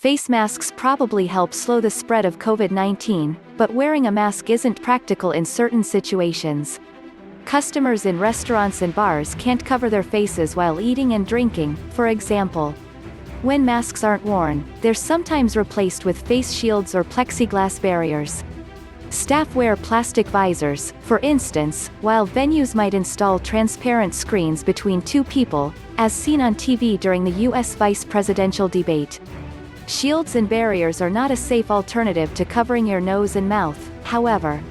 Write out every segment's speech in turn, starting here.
Face masks probably help slow the spread of COVID-19, but wearing a mask isn't practical in certain situations. Customers in restaurants and bars can't cover their faces while eating and drinking, for example. When masks aren't worn, they're sometimes replaced with face shields or plexiglass barriers. Staff wear plastic visors, for instance, while venues might install transparent screens between two people, as seen on TV during the U.S. vice presidential debate. Shields and barriers are not a safe alternative to covering your nose and mouth, however.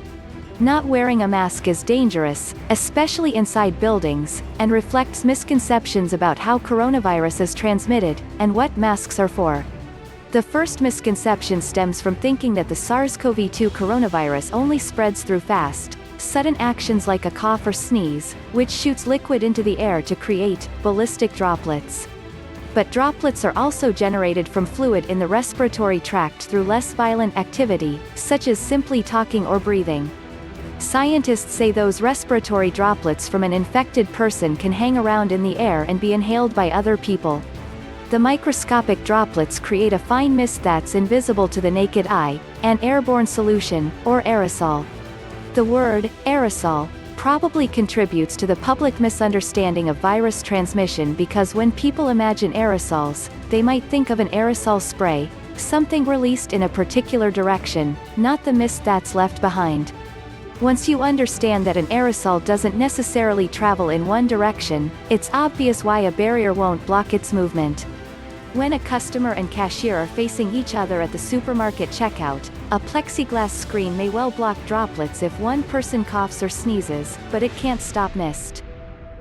Not wearing a mask is dangerous, especially inside buildings, and reflects misconceptions about how coronavirus is transmitted, and what masks are for. The first misconception stems from thinking that the SARS-CoV-2 coronavirus only spreads through fast, sudden actions like a cough or sneeze, which shoots liquid into the air to create ballistic droplets. But droplets are also generated from fluid in the respiratory tract through less violent activity, such as simply talking or breathing. Scientists say those respiratory droplets from an infected person can hang around in the air and be inhaled by other people. The microscopic droplets create a fine mist that's invisible to the naked eye, an airborne solution, or aerosol. The word, aerosol, probably contributes to the public misunderstanding of virus transmission because when people imagine aerosols, they might think of an aerosol spray, something released in a particular direction, not the mist that's left behind. Once you understand that an aerosol doesn't necessarily travel in one direction, it's obvious why a barrier won't block its movement. When a customer and cashier are facing each other at the supermarket checkout, a plexiglass screen may well block droplets if one person coughs or sneezes, but it can't stop mist.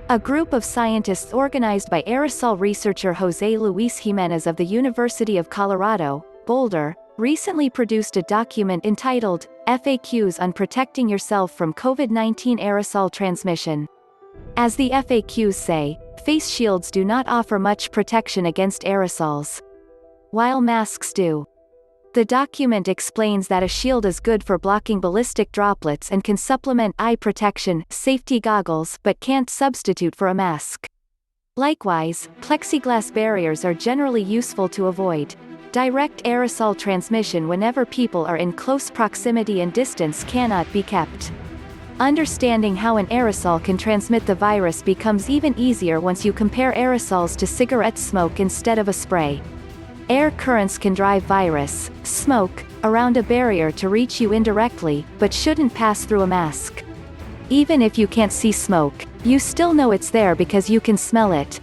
A group of scientists organized by aerosol researcher Jose-Luis Jimenez of the University of Colorado, Boulder, recently produced a document entitled FAQs on Protecting Yourself from COVID-19 Aerosol Transmission. As the FAQs say, face shields do not offer much protection against aerosols, while masks do. The document explains that a shield is good for blocking ballistic droplets and can supplement eye protection, safety goggles, but can't substitute for a mask. Likewise, plexiglass barriers are generally useful to avoid direct aerosol transmission whenever people are in close proximity and distance cannot be kept. Understanding how an aerosol can transmit the virus becomes even easier once you compare aerosols to cigarette smoke instead of a spray. Air currents can drive virus, smoke, around a barrier to reach you indirectly, but shouldn't pass through a mask. Even if you can't see smoke, you still know it's there because you can smell it.